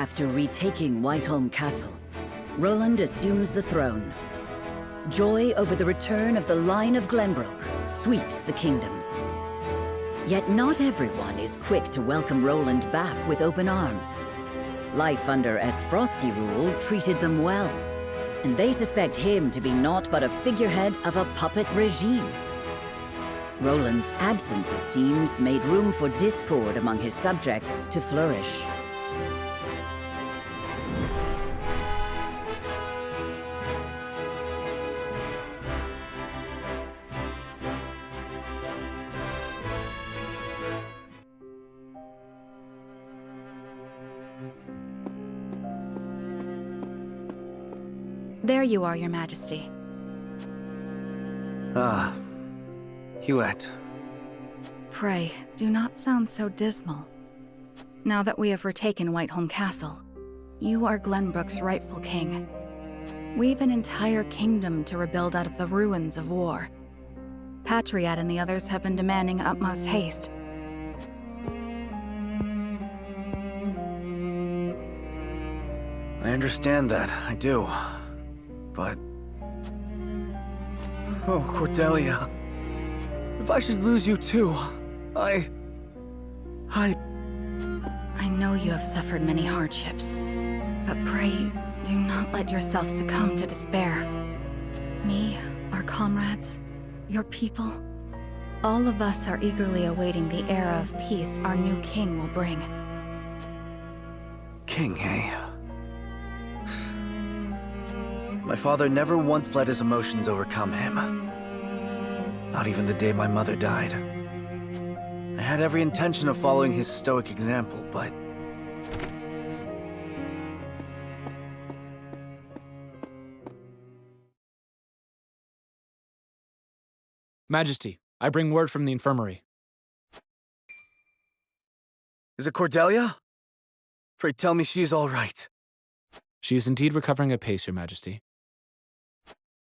After retaking Whiteholm Castle, Roland assumes the throne. Joy over the return of the line of Glenbrook sweeps the kingdom. Yet not everyone is quick to welcome Roland back with open arms. Life under Frosty rule treated them well, and they suspect him to be naught but a figurehead of a puppet regime. Roland's absence, it seems, made room for discord among his subjects to flourish. There you are, Your Majesty. Ah, Huet. Pray, do not sound so dismal. Now that we have retaken Whiteholm Castle, you are Glenbrook's rightful king. We've an entire kingdom to rebuild out of the ruins of war. Patriot and the others have been demanding utmost haste. I understand that, I do. But... oh, Cordelia. If I should lose you too, I know you have suffered many hardships, but pray, do not let yourself succumb to despair. Me, our comrades, your people, all of us are eagerly awaiting the era of peace our new king will bring. King, eh? My father never once let his emotions overcome him. Not even the day my mother died. I had every intention of following his stoic example, but... Majesty, I bring word from the infirmary. Is it Cordelia? Pray tell me she is all right. She is indeed recovering apace, Your Majesty.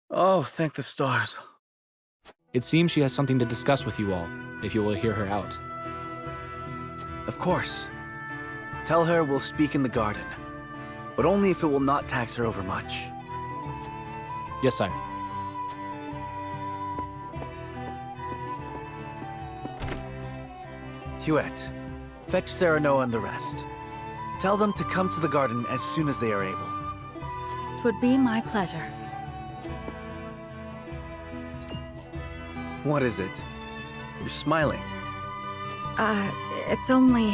Oh, thank the stars. It seems she has something to discuss with you all, if you will hear her out. Of course. Tell her we'll speak in the garden, but only if it will not tax her overmuch. Yes, sire. Huet, fetch Serenoa and the rest. Tell them to come to the garden as soon as they are able. 'Twould be my pleasure. What is it? You're smiling. It's only...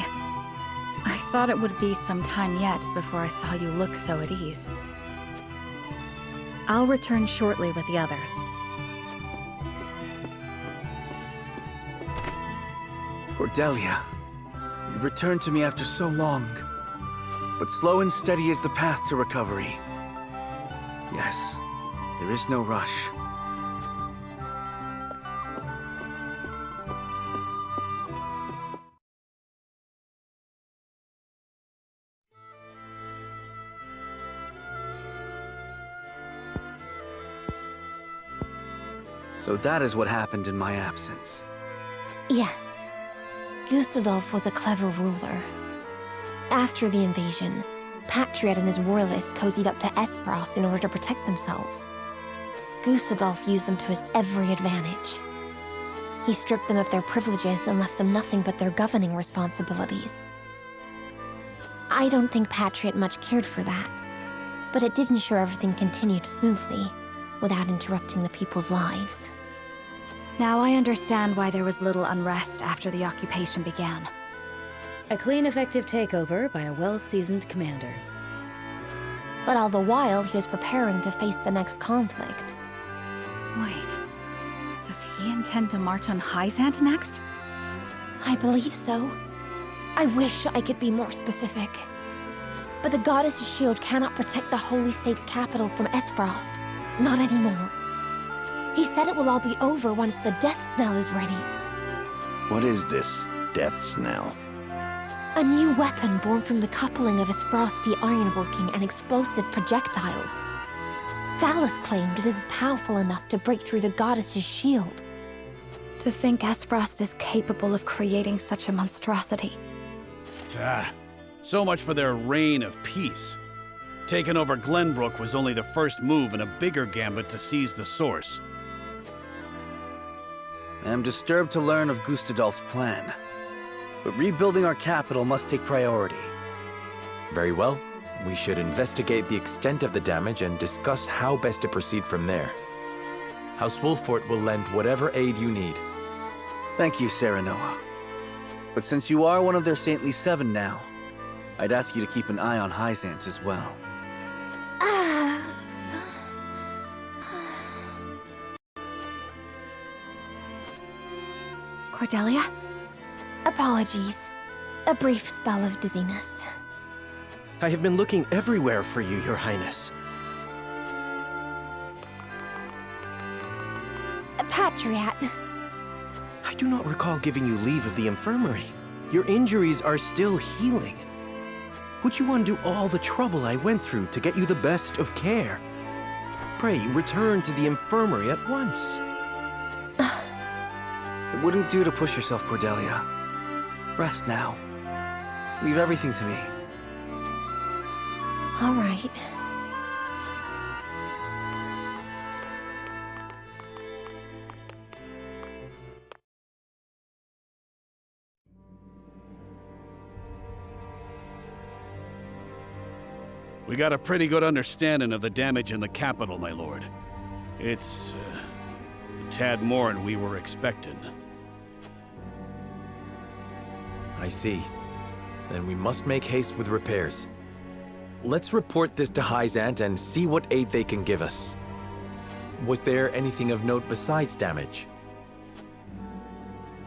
I thought it would be some time yet before I saw you look so at ease. I'll return shortly with the others. Cordelia, you've returned to me after so long. But slow and steady is the path to recovery. Yes, there is no rush. So that is what happened in my absence. Yes. Gustadolf was a clever ruler. After the invasion, Patriot and his royalists cozied up to Esfrost in order to protect themselves. Gustadolf used them to his every advantage. He stripped them of their privileges and left them nothing but their governing responsibilities. I don't think Patriot much cared for that, but it did ensure everything continued smoothly, without interrupting the people's lives. Now I understand why there was little unrest after the occupation began. A clean, effective takeover by a well-seasoned commander. But all the while, he was preparing to face the next conflict. Wait, does he intend to march on Hyzant next? I believe so. I wish I could be more specific. But the Goddess's shield cannot protect the Holy State's capital from Esfrost. Not anymore. He said it will all be over once the death knell is ready. What is this death knell? A new weapon born from the coupling of his frosty ironworking and explosive projectiles. Valis claimed it is powerful enough to break through the Goddess's shield. To think Esfrost is capable of creating such a monstrosity. So much for their reign of peace. Taking over Glenbrook was only the first move in a bigger gambit to seize the source. I am disturbed to learn of Gustadolf's plan. But rebuilding our capital must take priority. Very well. We should investigate the extent of the damage and discuss how best to proceed from there. House Wolfort will lend whatever aid you need. Thank you, Serenoa. But since you are one of their saintly 7 now, I'd ask you to keep an eye on Hyzant as well. Cordelia? Apologies. A brief spell of dizziness. I have been looking everywhere for you, Your Highness. Patriat. I do not recall giving you leave of the infirmary. Your injuries are still healing. Would you undo all the trouble I went through to get you the best of care? Pray, return to the infirmary at once. It wouldn't do to push yourself, Cordelia. Rest now. Leave everything to me. All right. We got a pretty good understanding of the damage in the capital, my lord. It's a tad more than we were expecting. I see. Then we must make haste with repairs. Let's report this to Hyzant and see what aid they can give us. Was there anything of note besides damage?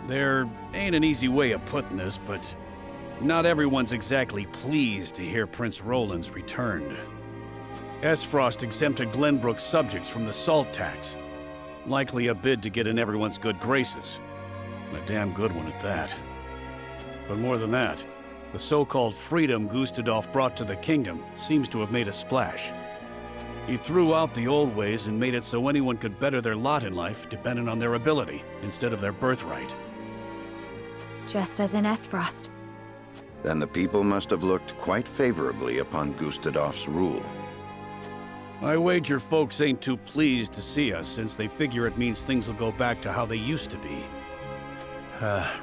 There ain't an easy way of putting this, but not everyone's exactly pleased to hear Prince Roland's returned. Esfrost exempted Glenbrook's subjects from the salt tax. Likely a bid to get in everyone's good graces. And a damn good one at that. But more than that, the so-called freedom Gustadolf brought to the kingdom seems to have made a splash. He threw out the old ways and made it so anyone could better their lot in life depending on their ability, instead of their birthright. Just as in Esfrost. Then the people must have looked quite favorably upon Gustadolf's rule. I wager folks ain't too pleased to see us, since they figure it means things will go back to how they used to be.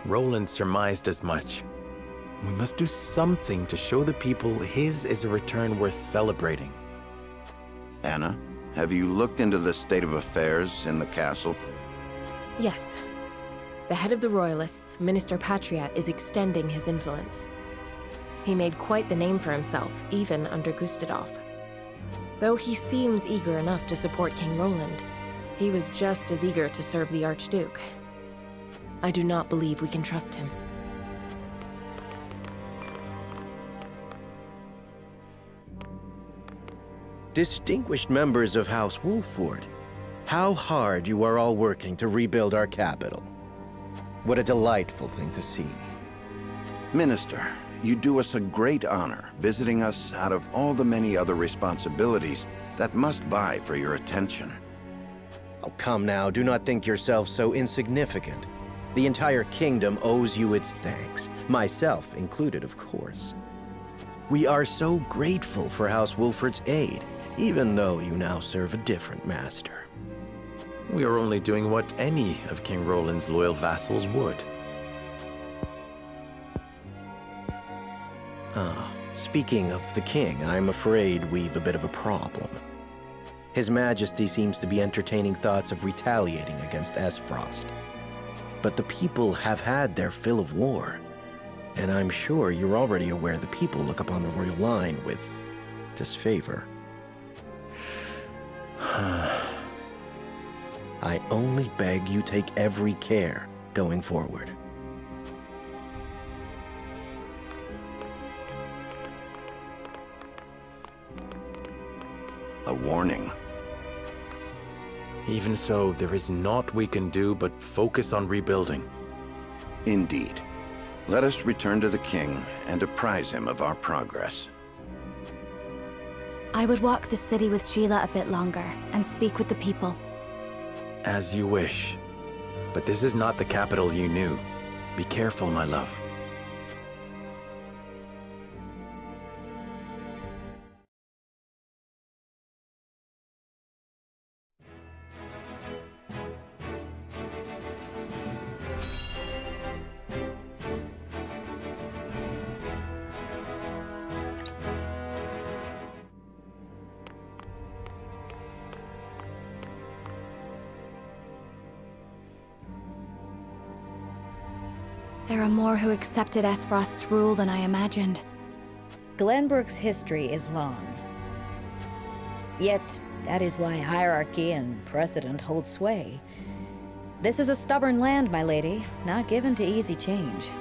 Roland surmised as much. We must do something to show the people his is a return worth celebrating. Anna, have you looked into the state of affairs in the castle? Yes. The head of the Royalists, Minister Patriat, is extending his influence. He made quite the name for himself, even under Gustadolf. Though he seems eager enough to support King Roland, he was just as eager to serve the Archduke. I do not believe we can trust him. Distinguished members of House Wolfort, how hard you are all working to rebuild our capital. What a delightful thing to see. Minister, you do us a great honor visiting us out of all the many other responsibilities that must vie for your attention. Oh, come now, do not think yourself so insignificant. The entire kingdom owes you its thanks, myself included, of course. We are so grateful for House Wolfort's aid, even though you now serve a different master. We are only doing what any of King Roland's loyal vassals would. Speaking of the king, I'm afraid we've a bit of a problem. His Majesty seems to be entertaining thoughts of retaliating against Esfrost. But the people have had their fill of war, and I'm sure you're already aware the people look upon the royal line with disfavor. I only beg you take every care going forward. A warning. Even so, there is naught we can do but focus on rebuilding. Indeed. Let us return to the king and apprise him of our progress. I would walk the city with Sheila a bit longer and speak with the people. As you wish. But this is not the capital you knew. Be careful, my love. There are more who accepted Esfrost's rule than I imagined. Glenbrook's history is long. Yet, that is why hierarchy and precedent hold sway. This is a stubborn land, my lady, not given to easy change.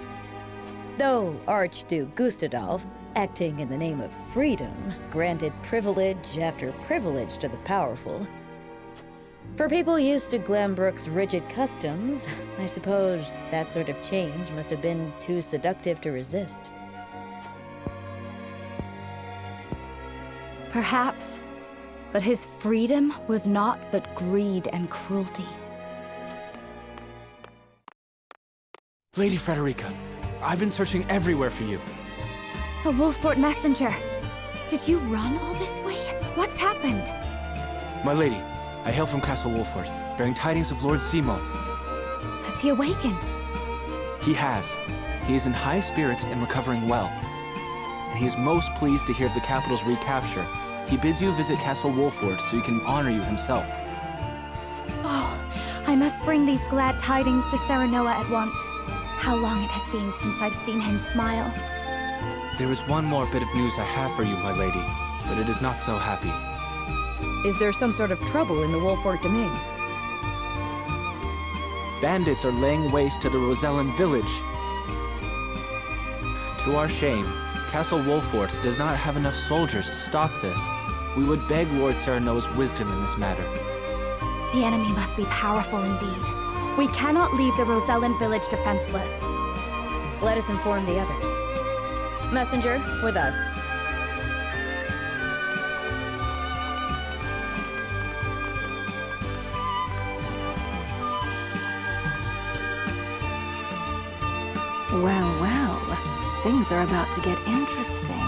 Though Archduke Gustadolf, acting in the name of freedom, granted privilege after privilege to the powerful. For people used to Glenbrook's rigid customs, I suppose that sort of change must have been too seductive to resist. Perhaps. But his freedom was naught but greed and cruelty. Lady Frederica, I've been searching everywhere for you. A Wolffort messenger! Did you run all this way? What's happened? My lady, I hail from Castle Wolffort, bearing tidings of Lord Simon. Has he awakened? He has. He is in high spirits and recovering well. And he is most pleased to hear of the capital's recapture. He bids you visit Castle Wolffort so he can honor you himself. Oh, I must bring these glad tidings to Serenoa at once. How long it has been since I've seen him smile. There is one more bit of news I have for you, my lady, but it is not so happy. Is there some sort of trouble in the Wolffort domain? Bandits are laying waste to the Rosellan village. To our shame, Castle Wolffort does not have enough soldiers to stop this. We would beg Lord Serenoa's wisdom in this matter. The enemy must be powerful indeed. We cannot leave the Rosellan village defenseless. Let us inform the others. Messenger, with us. Well, well. Things are about to get interesting.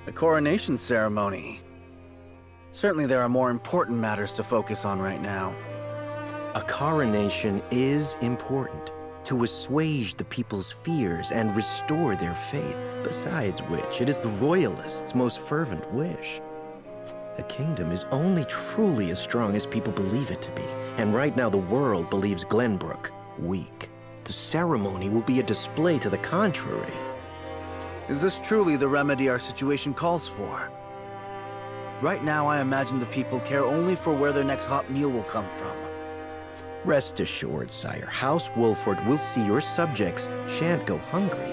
The coronation ceremony. Certainly there are more important matters to focus on right now. A coronation is important to assuage the people's fears and restore their faith, besides which it is the Royalists' most fervent wish. A kingdom is only truly as strong as people believe it to be, and right now the world believes Glenbrook weak. The ceremony will be a display to the contrary. Is this truly the remedy our situation calls for? Right now, I imagine the people care only for where their next hot meal will come from. Rest assured, sire, House Wolffort will see your subjects shan't go hungry.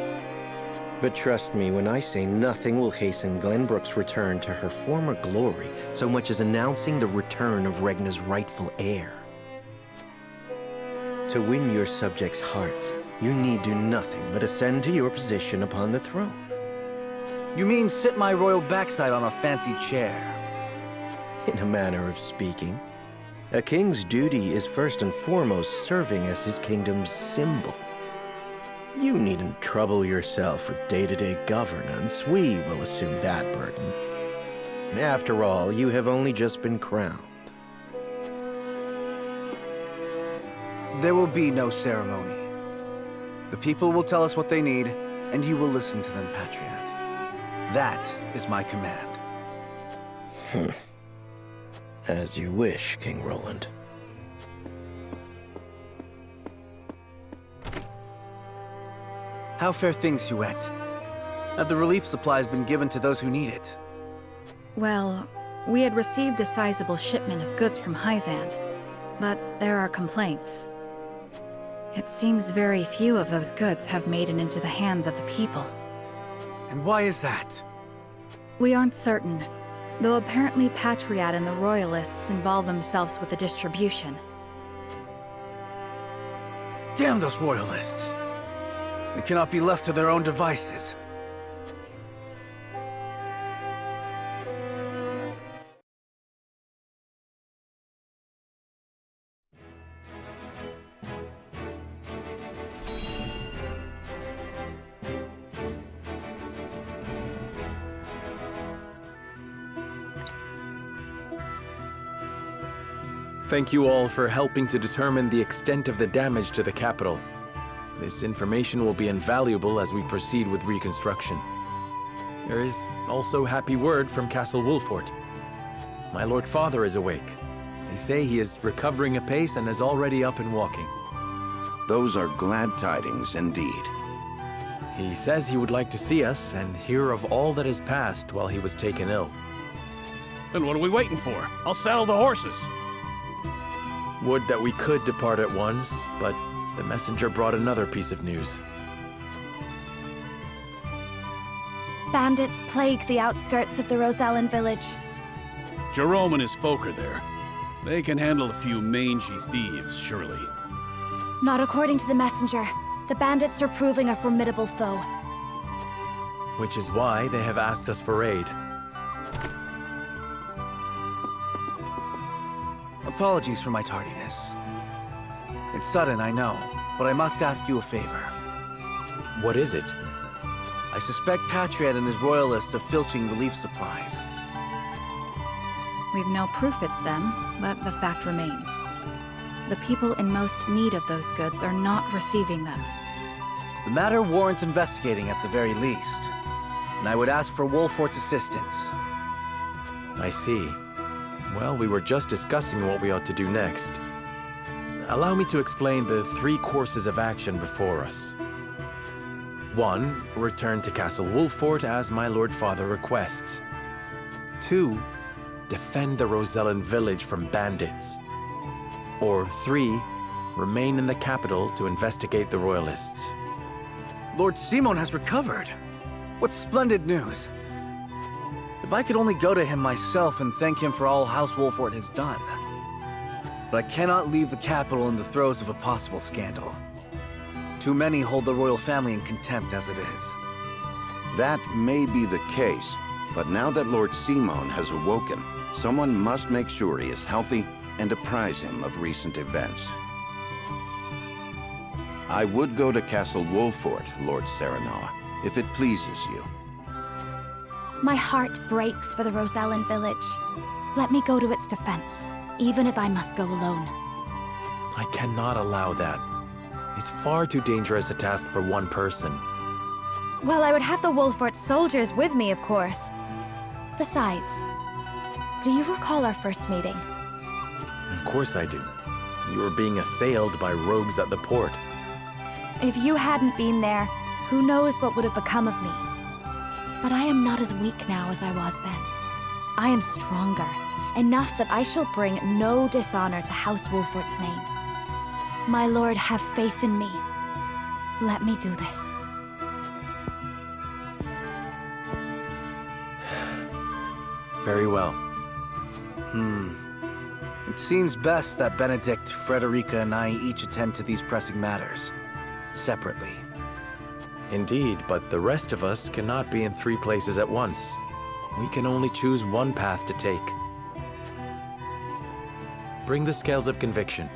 But trust me when I say nothing will hasten Glenbrook's return to her former glory so much as announcing the return of Regna's rightful heir. To win your subjects' hearts, you need do nothing but ascend to your position upon the throne. You mean sit my royal backside on a fancy chair? In a manner of speaking. A king's duty is first and foremost serving as his kingdom's symbol. You needn't trouble yourself with day-to-day governance. We will assume that burden. After all, you have only just been crowned. There will be no ceremony. The people will tell us what they need, and you will listen to them, Patriot. That is my command. As you wish, King Roland. How fare things, Suette? Have the relief supplies been given to those who need it? Well, we had received a sizable shipment of goods from Hyzant, but there are complaints. It seems very few of those goods have made it into the hands of the people. And why is that? We aren't certain, though apparently Patriot and the Royalists involve themselves with the distribution. Damn those Royalists! They cannot be left to their own devices. Thank you all for helping to determine the extent of the damage to the capital. This information will be invaluable as we proceed with reconstruction. There is also happy word from Castle Wolfort. My Lord Father is awake. They say he is recovering apace and is already up and walking. Those are glad tidings indeed. He says he would like to see us and hear of all that has passed while he was taken ill. Then what are we waiting for? I'll saddle the horses. Would that we could depart at once, but the messenger brought another piece of news. Bandits plague the outskirts of the Rosellan village. Jerome and his folk are there. They can handle a few mangy thieves, surely. Not according to the messenger. The bandits are proving a formidable foe. Which is why they have asked us for aid. Apologies for my tardiness. It's sudden, I know, but I must ask you a favor. What is it? I suspect Patriot and his royalists of filching relief supplies. We've no proof it's them, but the fact remains. The people in most need of those goods are not receiving them. The matter warrants investigating at the very least, and I would ask for Wolfort's assistance. I see. Well, we were just discussing what we ought to do next. Allow me to explain the 3 courses of action before us. 1. Return to Castle Wolfort as my Lord Father requests. 2. Defend the Rosellan village from bandits. Or 3. Remain in the capital to investigate the Royalists. Lord Simon has recovered. What splendid news. If I could only go to him myself and thank him for all House Wolfort has done. But I cannot leave the capital in the throes of a possible scandal. Too many hold the royal family in contempt as it is. That may be the case, but now that Lord Simon has awoken, someone must make sure he is healthy and apprise him of recent events. I would go to Castle Wolfort, Lord Serenoa, if it pleases you. My heart breaks for the Rosellan village. Let me go to its defense, even if I must go alone. I cannot allow that. It's far too dangerous a task for one person. Well, I would have the Wolfort soldiers with me, of course. Besides, do you recall our first meeting? Of course I do. You were being assailed by rogues at the port. If you hadn't been there, who knows what would have become of me. But I am not as weak now as I was then. I am stronger, enough that I shall bring no dishonor to House Wolfort's name. My lord, have faith in me. Let me do this. Very well. It seems best that Benedict, Frederica, and I each attend to these pressing matters, separately. Indeed, but the rest of us cannot be in 3 places at once. We can only choose one path to take. Bring the scales of conviction.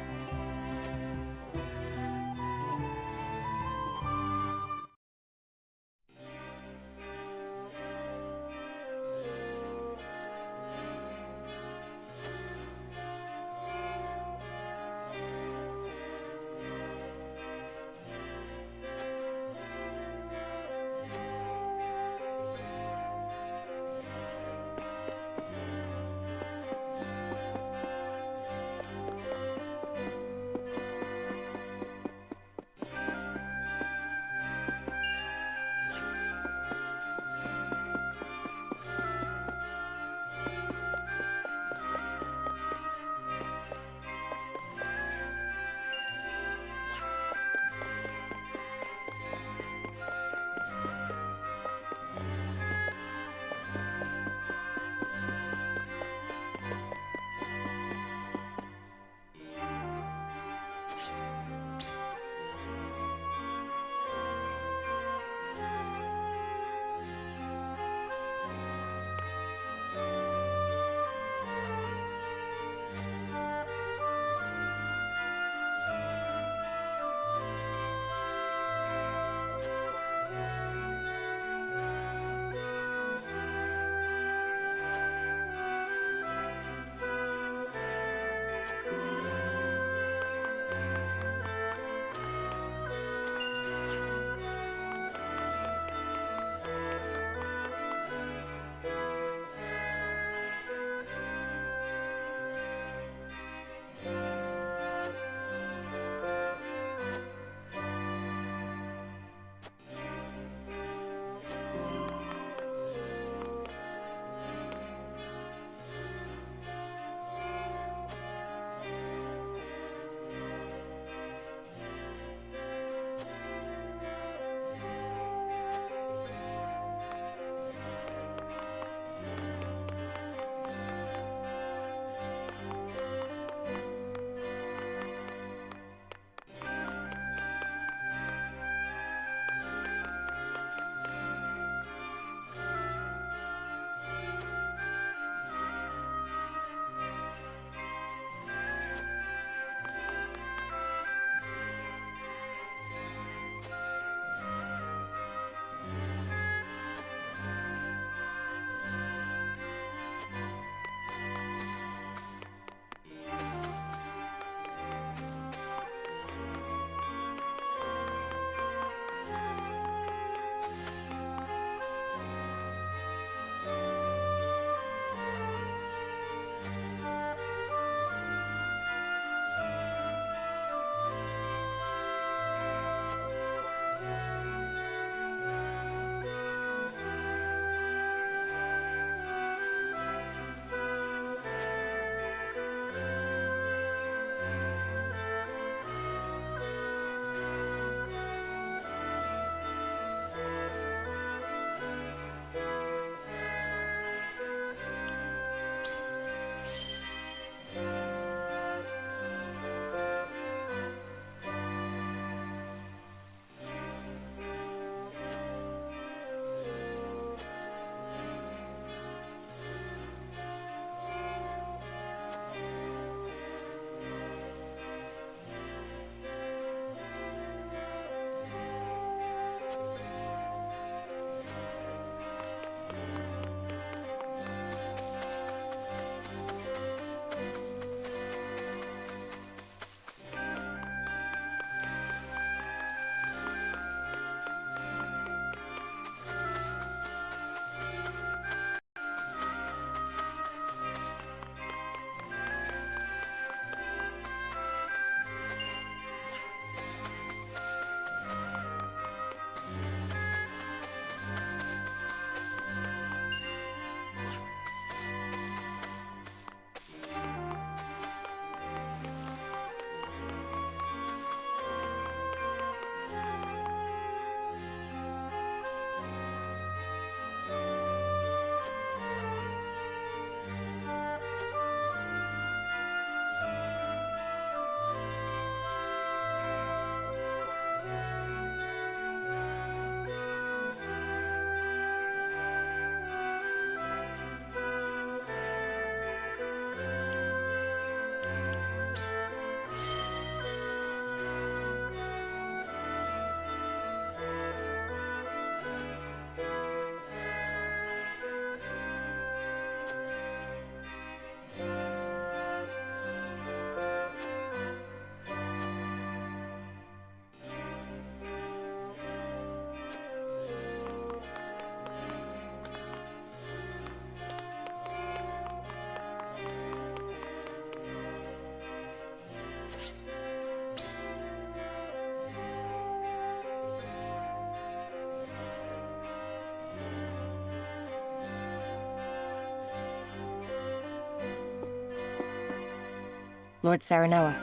Lord Saranoa.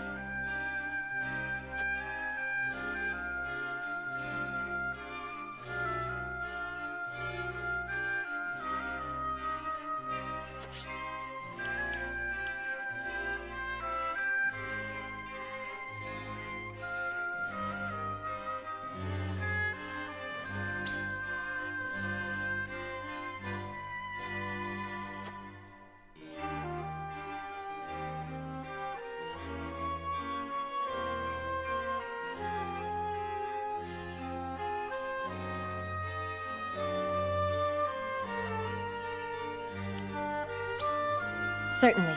Certainly.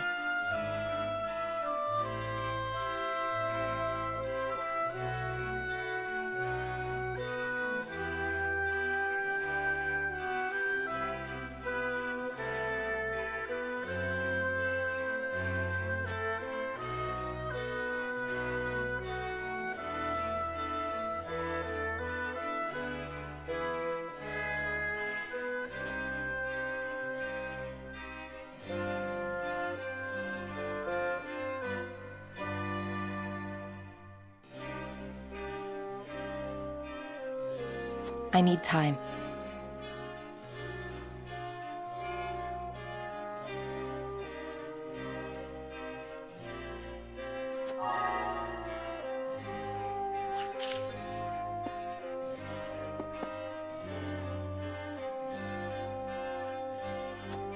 I need time.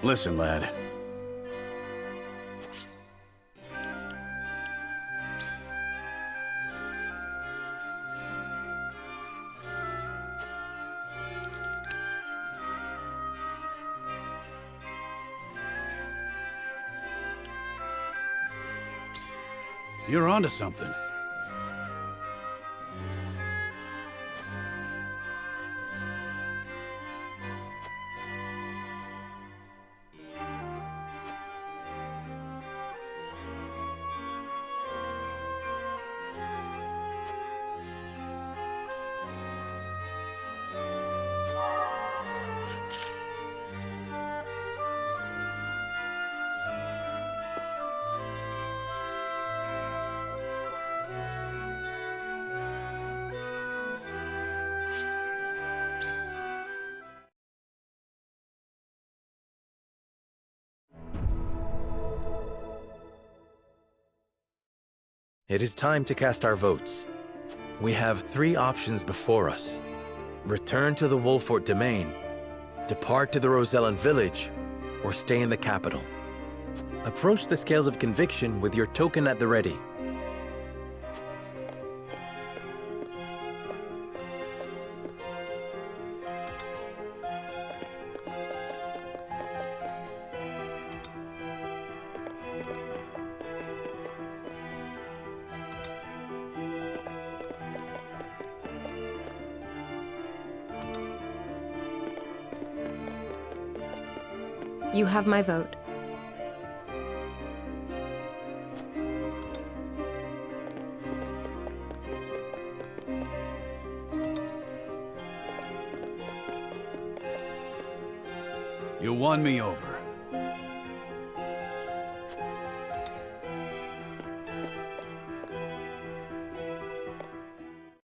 Listen, lad. You're onto something. It is time to cast our votes. We have 3 options before us. Return to the Wolfort domain, depart to the Rosellan village, or stay in the capital. Approach the scales of conviction with your token at the ready. You have my vote. You won me over.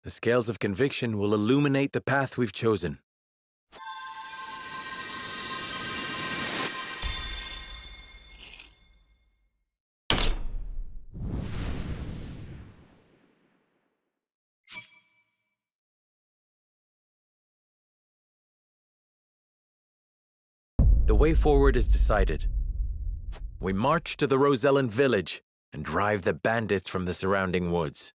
The scales of conviction will illuminate the path we've chosen. The way forward is decided. We march to the Rosellan village and drive the bandits from the surrounding woods.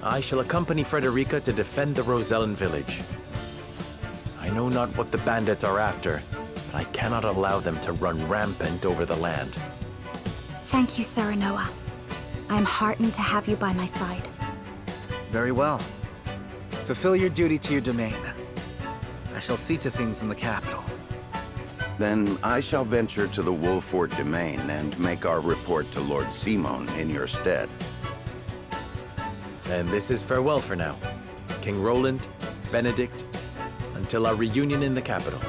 I shall accompany Frederica to defend the Rosellan village. I know not what the bandits are after, but I cannot allow them to run rampant over the land. Thank you, Saranoa. I am heartened to have you by my side. Very well. Fulfill your duty to your domain. I shall see to things in the capital. Then I shall venture to the Wolfort domain and make our report to Lord Simon in your stead. And this is farewell for now. King Roland, Benedict, until our reunion in the capital.